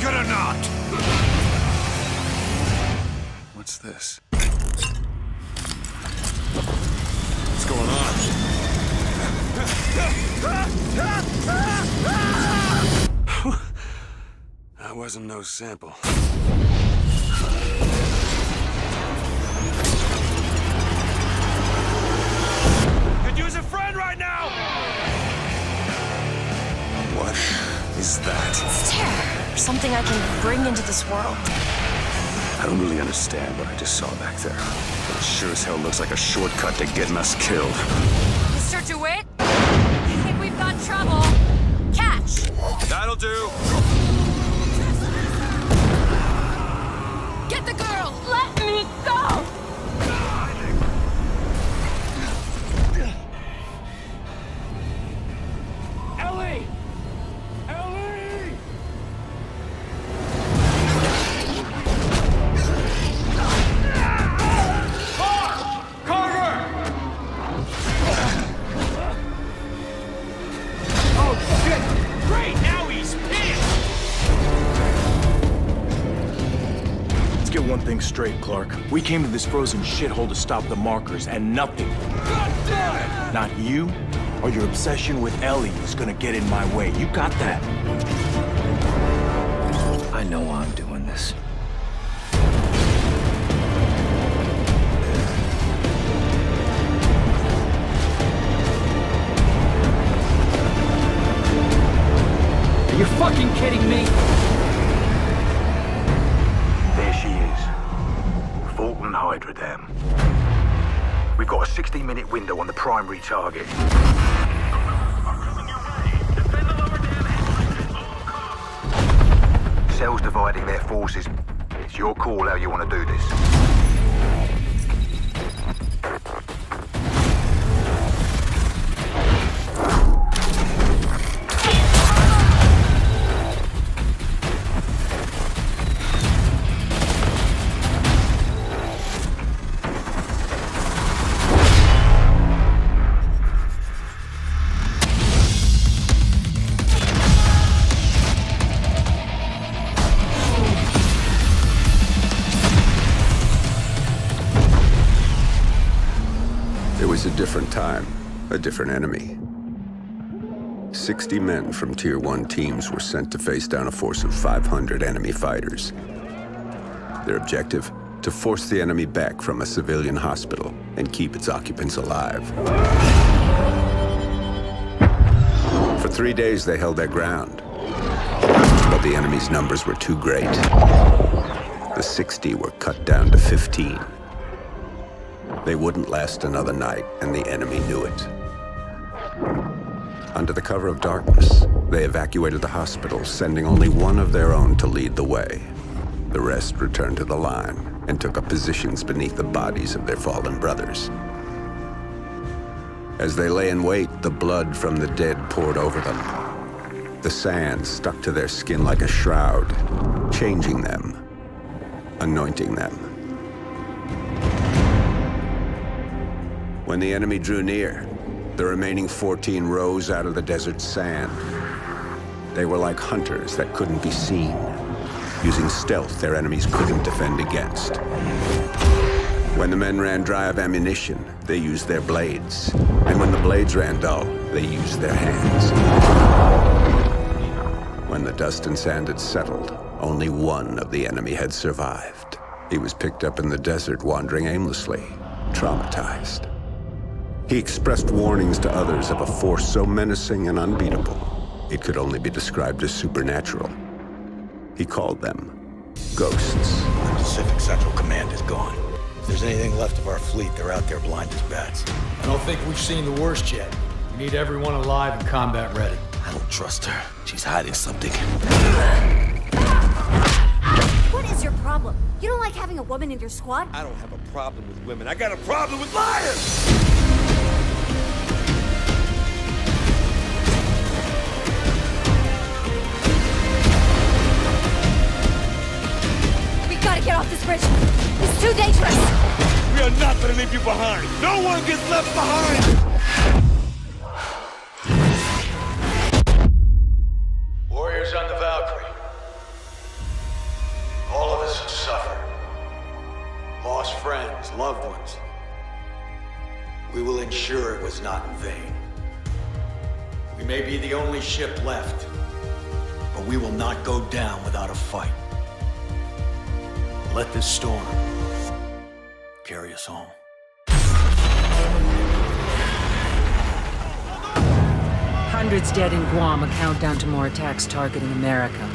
like it or not! What's this? What's going on? That wasn't no sample. Could use a friend right now! What is that? It's terror. Something I can bring into this world. I don't really understand what I just saw back there. But it sure as hell looks like a shortcut to getting us killed. Mr. DeWitt? I think we've got trouble. Catch! That'll do! Get the girl! Let me go! Ellie! Ellie! Carter! Oh, shit! Great! Now he's pissed! Let's get one thing straight, Clark. We came to this frozen shithole to stop the markers, and nothing. God damn it! Not you or your obsession with Ellie is gonna get in my way. You got that? I know why I'm doing this. Are you fucking kidding me? There she is. Fulton Hydra Dam. We've got a 60-minute window on the primary target. Cells dividing their forces. It's your call how you want to do this. It was a different time, a different enemy. 60 men from Tier 1 teams were sent to face down a force of 500 enemy fighters. Their objective? To force the enemy back from a civilian hospital and keep its occupants alive. For 3 days, they held their ground. But the enemy's numbers were too great. The 60 were cut down to 15. They wouldn't last another night, and the enemy knew it. Under the cover of darkness, they evacuated the hospital, sending only one of their own to lead the way. The rest returned to the line and took up positions beneath the bodies of their fallen brothers. As they lay in wait, the blood from the dead poured over them. The sand stuck to their skin like a shroud, changing them, anointing them. When the enemy drew near, the remaining 14 rose out of the desert sand. They were like hunters that couldn't be seen, using stealth their enemies couldn't defend against. When the men ran dry of ammunition, they used their blades. And when the blades ran dull, they used their hands. When the dust and sand had settled, only one of the enemy had survived. He was picked up in the desert, wandering aimlessly, traumatized. He expressed warnings to others of a force so menacing and unbeatable, it could only be described as supernatural. He called them ghosts. The Pacific Central Command is gone. If there's anything left of our fleet, they're out there blind as bats. I don't think we've seen the worst yet. We need everyone alive and combat ready. I don't trust her. She's hiding something. What is your problem? You don't like having a woman in your squad? I don't have a problem with women. I got a problem with liars! We gotta get off this bridge. It's too dangerous. We are not gonna leave you behind. No one gets left behind! Warriors on the Valkyrie. loved ones. We will ensure it was not in vain. We may be the only ship left, but we will not go down without a fight. Let this storm carry us home. Hundreds dead in Guam, a countdown to more attacks targeting America.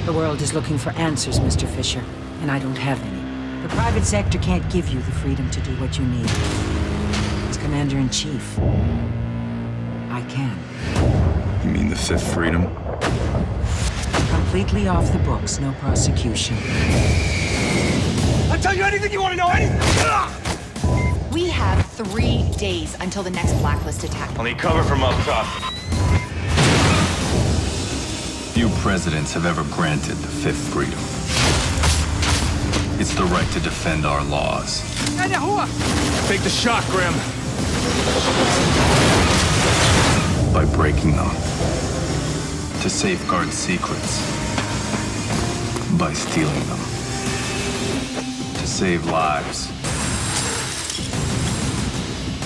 The world is looking for answers, Mr. Fisher, and I don't have any. The private sector can't give you the freedom to do what you need. As Commander-in-Chief, I can. You mean the Fifth Freedom? Completely off the books, no prosecution. I'll tell you anything you want to know, anything! We have 3 days until the next Blacklist attack. I'll need cover from up top. Few presidents have ever granted the Fifth Freedom. It's the right to defend our laws. Take the shot, Grim. By breaking them. To safeguard secrets. By stealing them. To save lives.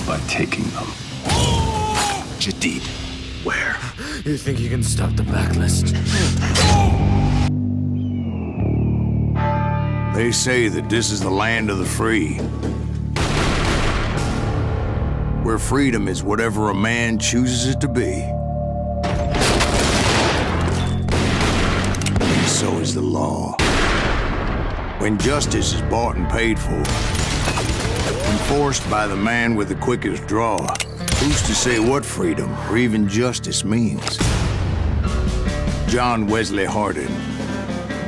By taking them. Jadid. Where? You think you can stop the Blacklist? They say that this is the land of the free. Where freedom is whatever a man chooses it to be. And so is the law. When justice is bought and paid for, enforced by the man with the quickest draw, who's to say what freedom or even justice means? John Wesley Hardin,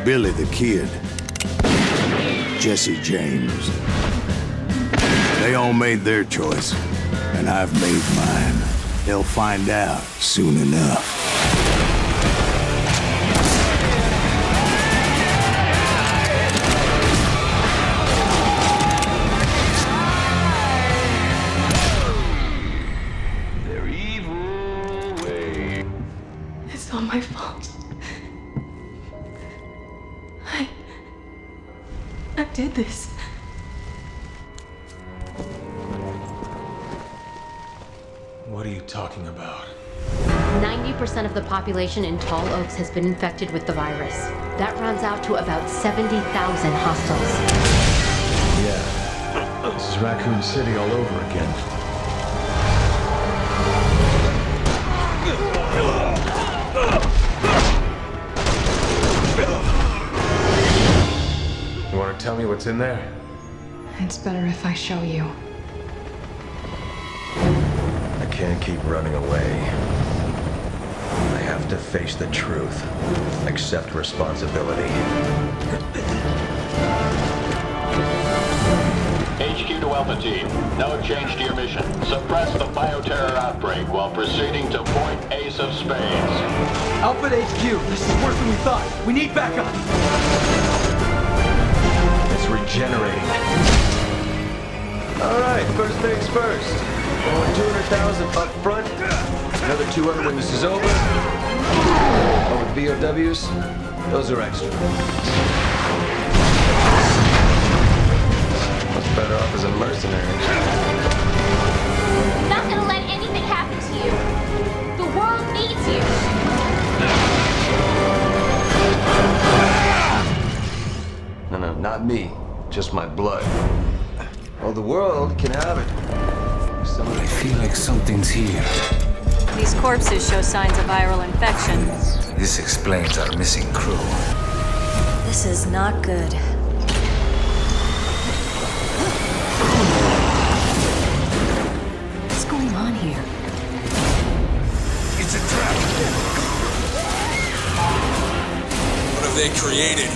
Billy the Kid, Jesse James. They all made their choice, and I've made mine. They'll find out soon enough. Their evil way. It's all my fault. I did this. What are you talking about? 90% of the population in Tall Oaks has been infected with the virus. That rounds out to about 70,000 hostiles. Yeah. This is Raccoon City all over again. You want to tell me what's in there? It's better if I show you. I can't keep running away. I have to face the truth. Accept responsibility. HQ to Alpha Team. No change to your mission. Suppress the bioterror outbreak while proceeding to Point Ace of Spades. Alpha to HQ, this is worse than we thought. We need backup. It's regenerating. All right, first things first. 200,000 up front. Another 200 when this is over. Over BOWs. Those are extra. Much better off as a mercenary. I'm not gonna let anything happen to you. The world needs you. No, not me. Just my blood. Well, the world can have it. I feel like something's here. These corpses show signs of viral infection. This explains our missing crew. This is not good. What's going on here? It's a trap. What have they created?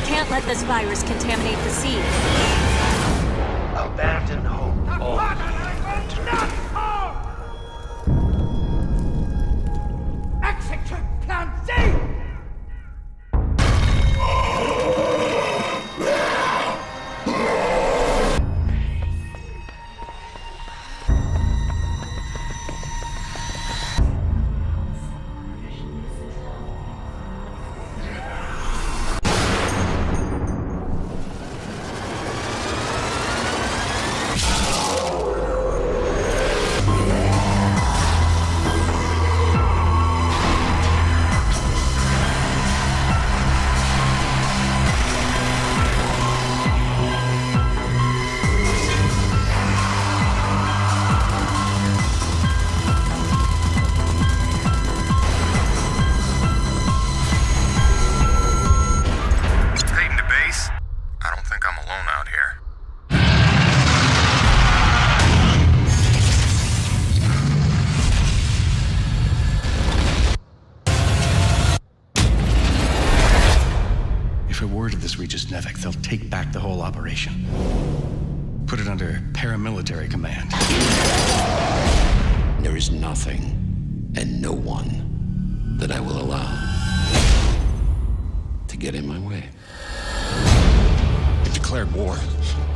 Can't let this virus contaminate the sea. Abandon hope. Execute Plan Z! If a word of this reaches Nevek, they'll take back the whole operation. Put it under paramilitary command. There is nothing and no one that I will allow to get in my way. We've declared war.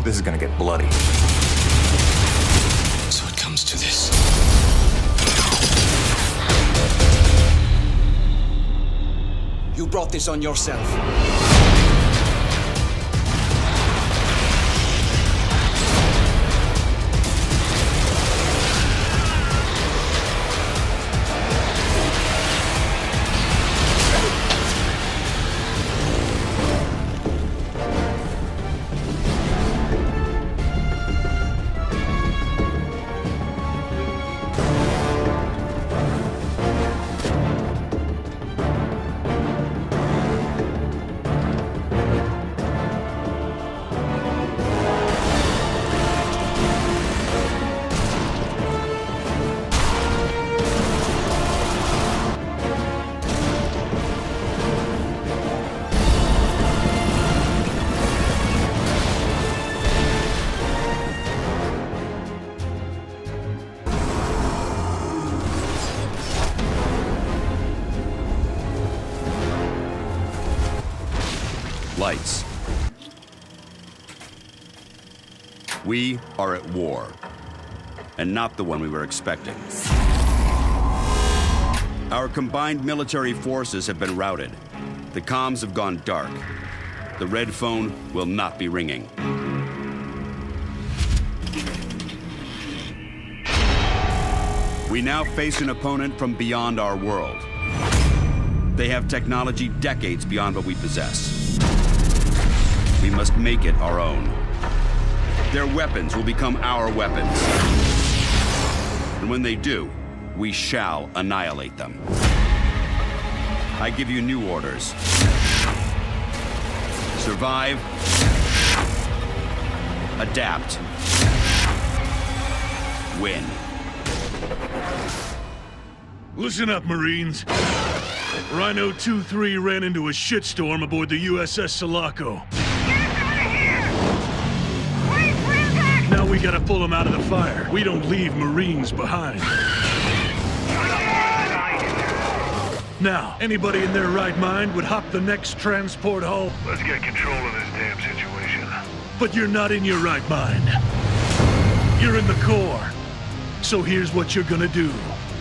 This is gonna get bloody. So it comes to this. You brought this on yourself. Lights. We are at war, and not the one we were expecting. Our combined military forces have been routed. The comms have gone dark. The red phone will not be ringing. We now face an opponent from beyond our world. They have technology decades beyond what we possess. We must make it our own. Their weapons will become our weapons. And when they do, we shall annihilate them. I give you new orders. Survive. Adapt. Win. Listen up, Marines. Rhino 2-3 ran into a shitstorm aboard the USS Sulaco. Now we gotta pull them out of the fire. We don't leave Marines behind. Now, anybody in their right mind would hop the next transport hull. Let's get control of this damn situation. But you're not in your right mind. You're in the core. So here's what you're gonna do.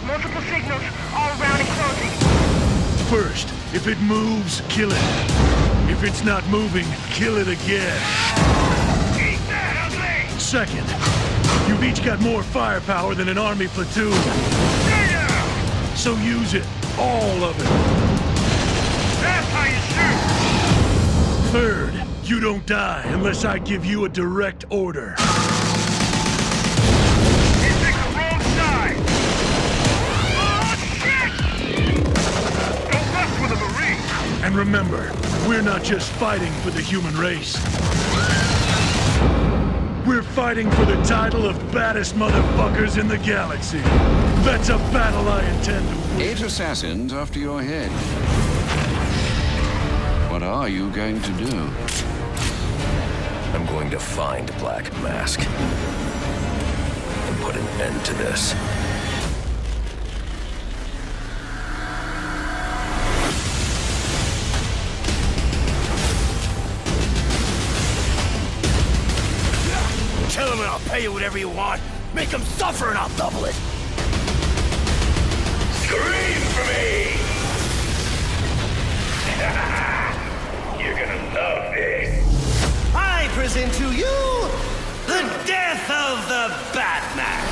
Multiple signals, all around and closing. First, if it moves, kill it. If it's not moving, kill it again. Eat that, ugly! Second, you've each got more firepower than an army platoon. So use it. All of it. That's how you shoot! Third, you don't die unless I give you a direct order. He picked the wrong side! Oh, shit! Don't mess with a Marine! And remember, we're not just fighting for the human race. We're fighting for the title of baddest motherfuckers in the galaxy. That's a battle I intend to win. 8 assassins after your head. What are you going to do? I'm going to find Black Mask and put an end to this. Kill him and I'll pay you whatever you want. Make him suffer and I'll double it. Scream for me! You're gonna love this. I present to you the death of the Batman.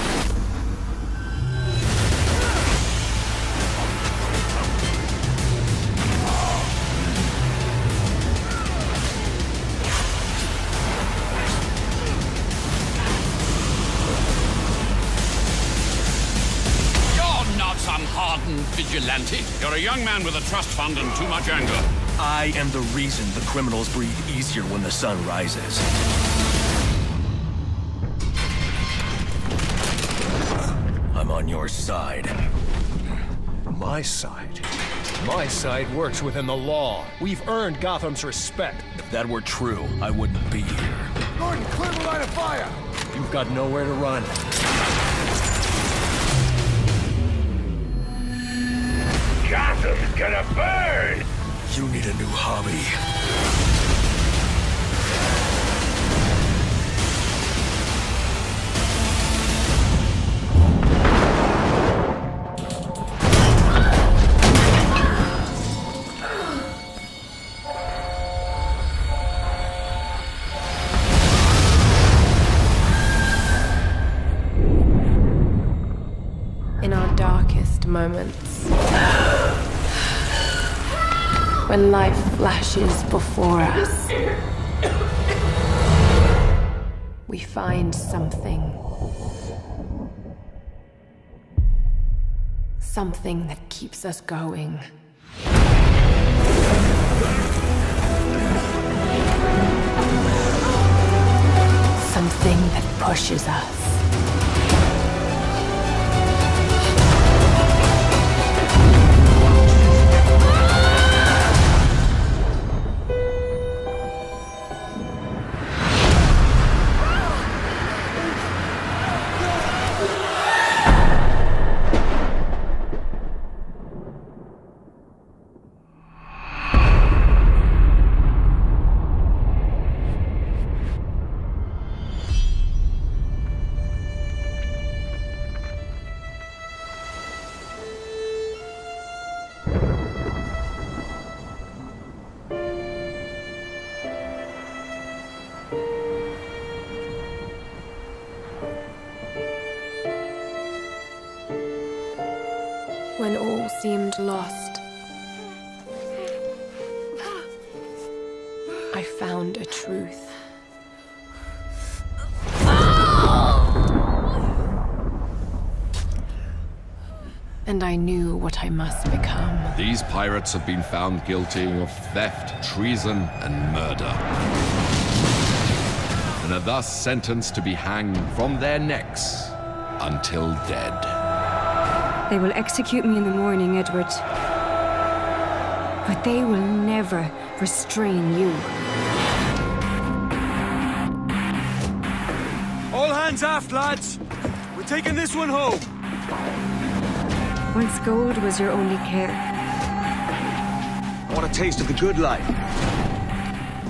Some hardened vigilante. You're a young man with a trust fund and too much anger. I am the reason the criminals breathe easier when the sun rises. I'm on your side. My side? My side works within the law. We've earned Gotham's respect. If that were true, I wouldn't be here. Gordon, clear the line of fire! You've got nowhere to run. Gotham's gonna burn! You need a new hobby. In our darkest moments, when life flashes before us, we find something that keeps us going. Something that pushes us. When all seemed lost, I found a truth. And I knew what I must become. These pirates have been found guilty of theft, treason, and murder, and are thus sentenced to be hanged from their necks until dead. They will execute me in the morning, Edward. But they will never restrain you. All hands aft, lads! We're taking this one home! Once gold was your only care. I want a taste of the good life.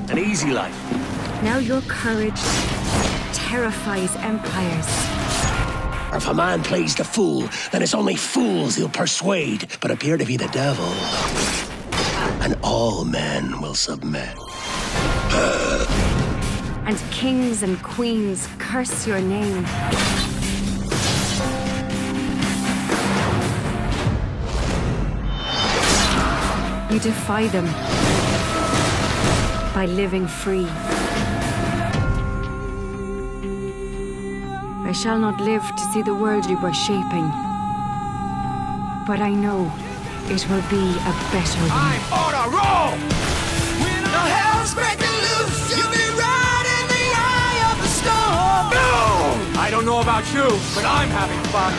An easy life. Now your courage terrifies empires. If a man plays the fool, then it's only fools he'll persuade, but appear to be the devil. And all men will submit. And kings and queens curse your name. You defy them by living free. I shall not live to see the world you were shaping. But I know it will be a better one. I'm on a roll! When all hell's breaking loose, you'll be right in the eye of the storm! No! I don't know about you, but I'm having fun.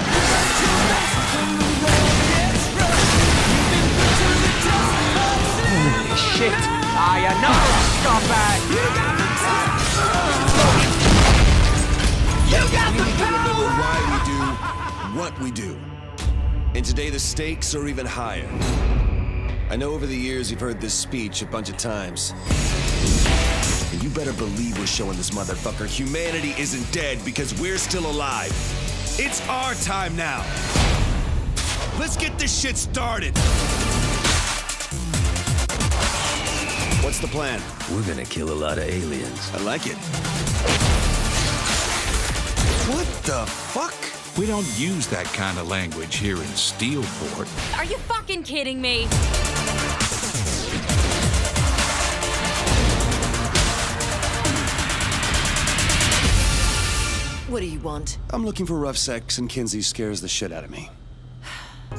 Holy shit! You're not a scumbag! You got the Remember why we do what we do. And today the stakes are even higher. I know over the years you've heard this speech a bunch of times. And you better believe we're showing this motherfucker humanity isn't dead because we're still alive. It's our time now. Let's get this shit started. What's the plan? We're gonna kill a lot of aliens. I like it. What the fuck? We don't use that kind of language here in Steelport. Are you fucking kidding me? What do you want? I'm looking for rough sex, and Kinsey scares the shit out of me.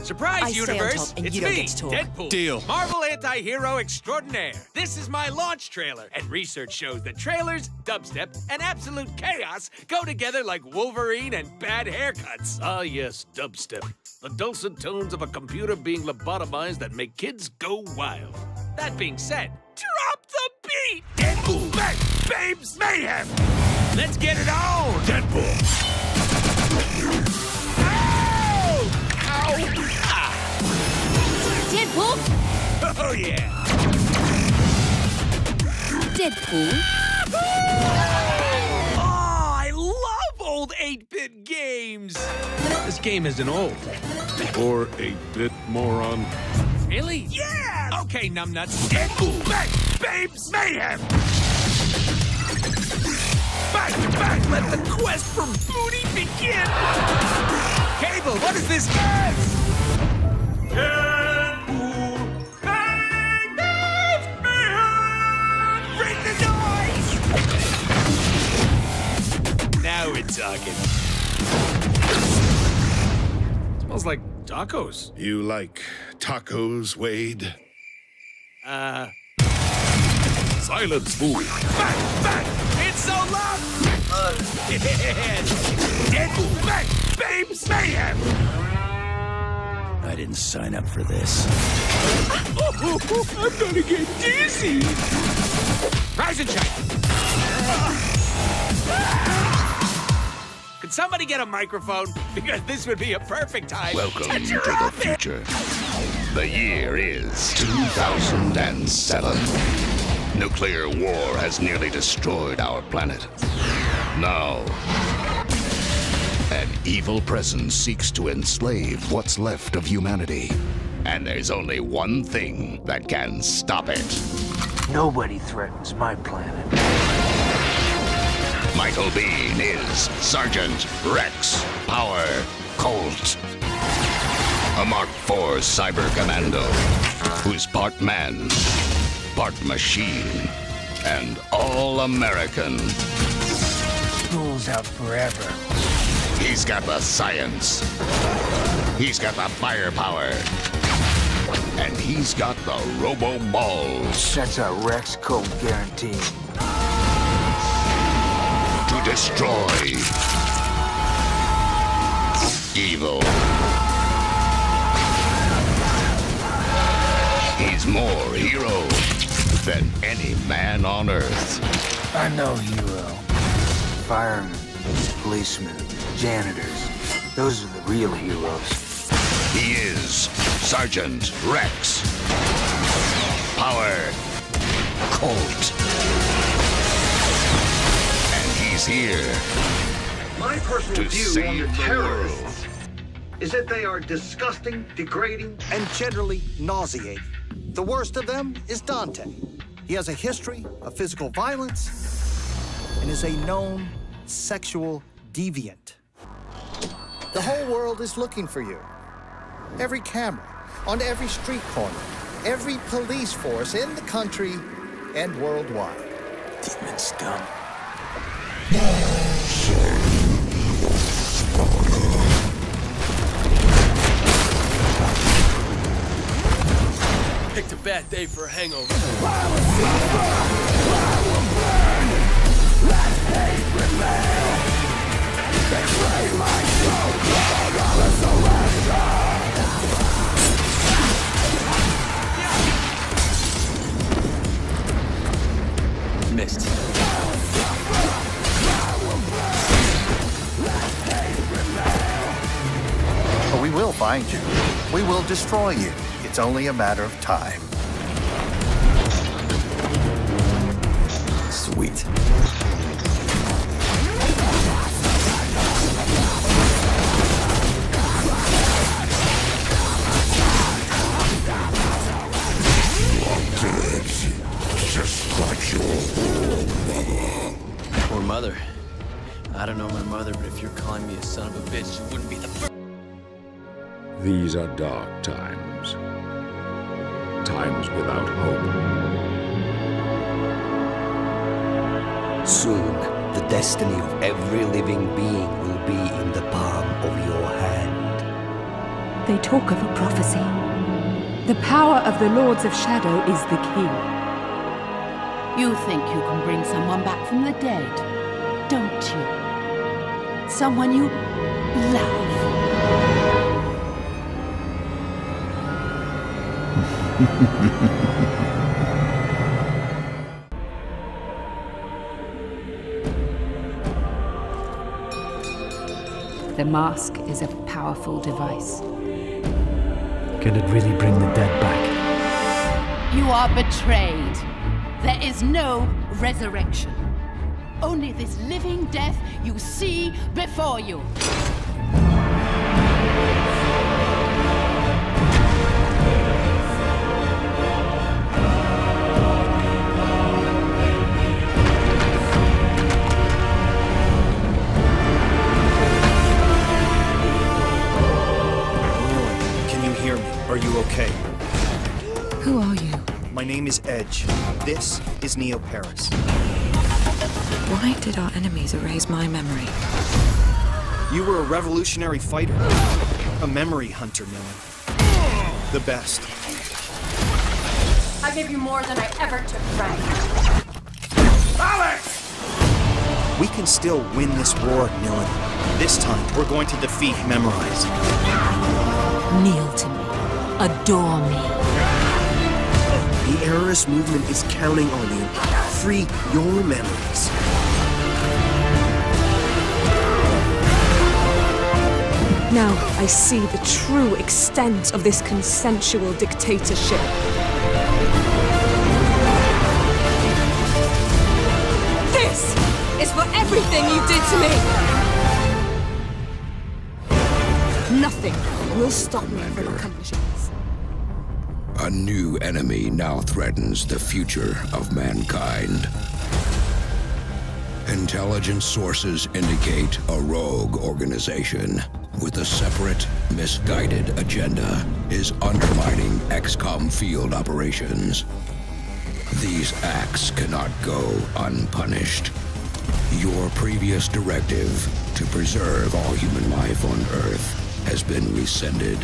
Surprise, universe! and It's you don't me, get to talk. Deadpool. Deal. Marvel anti-hero extraordinaire. This is my launch trailer, and research shows that trailers, dubstep, and absolute chaos go together like Wolverine and bad haircuts. Ah, yes, dubstep. The dulcet tones of a computer being lobotomized that make kids go wild. That being said, drop the beat! Deadpool, bang, babes, mayhem! Let's get it on! Deadpool! Ow! Ow! Ah! Deadpool? Oh, yeah! Deadpool? Oh, I love old 8-bit games! This game isn't old. Or 8-bit moron. Really? Yeah! Okay, numbnuts. Deadpool! Bang! Babes! Mayhem! Bang! Bang! Let the quest for booty begin! Cable, what is this gas? Deadpool! Bang! Babes! Mayhem! Bring the noise! Now we're talking. Smells like tacos. You like tacos, Wade? Silence, fool. Bang! Bang! It's so loud! Deadpool! Bang! Babes! Mayhem! I didn't sign up for this. I'm gonna get dizzy! Rise and shine! Could somebody get a microphone? Because this would be a perfect time Welcome to to drop the future. The year is 2007. Nuclear war has nearly destroyed our planet. Now, an evil presence seeks to enslave what's left of humanity. And there's only one thing that can stop it. Nobody threatens my planet. Michael Biehn is Sergeant Rex Power Colt. A Mark IV cyber commando who's part man, part machine, and all-American. School's out forever. He's got the science. He's got the firepower. And he's got the robo-balls. That's a Rex code guarantee. To destroy evil. He's more hero than any man on Earth. I know hero. Firemen, policemen, janitors. Those are the real heroes. He is Sergeant Rex Power Colt. And he's here My personal to view on the save the terrorists world. is that they are disgusting, degrading, and generally nauseating. The worst of them is Dante. He has a history of physical violence and is a known sexual deviant. The whole world is looking for you. Every camera, on every street corner, every police force in the country and worldwide. Demon scum. Picked a bad day for a hangover. Missed. But we will find you. We will destroy you. It's only a matter of time. Sweet. Just like your old mother. Or mother. I don't know my mother, but if you're calling me a son of a bitch, you wouldn't be the first. These are dark times. Times without hope. Soon, the destiny of every living being will be in the palm of your hand. They talk of a prophecy. The power of the Lords of Shadow is the key. You think you can bring someone back from the dead, don't you? Someone you love. The mask is a powerful device. Can it really bring the dead back? You are betrayed. There is no resurrection. Only this living death you see before you. Are you okay? Who are you? My name is Edge. This is Neo Paris. Why did our enemies erase my memory? You were a revolutionary fighter. A memory hunter, Millen. The best. I gave you more than I ever took from you. Alex! We can still win this war, Millen. This time, we're going to defeat Memorize. Kneel to me. Adore me. The Errorist movement is counting on you. Free your memories. Now I see the true extent of this consensual dictatorship. This is for everything you did to me! Nothing will stop me from accomplishing this. A new enemy now threatens the future of mankind. Intelligence sources indicate a rogue organization with a separate, misguided agenda is undermining XCOM field operations. These acts cannot go unpunished. Your previous directive to preserve all human life on Earth has been rescinded.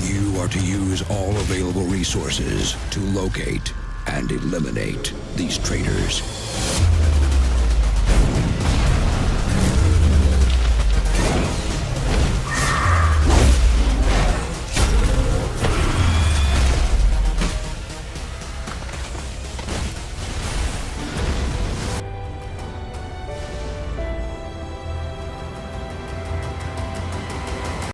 You are to use all available resources to locate and eliminate these traitors.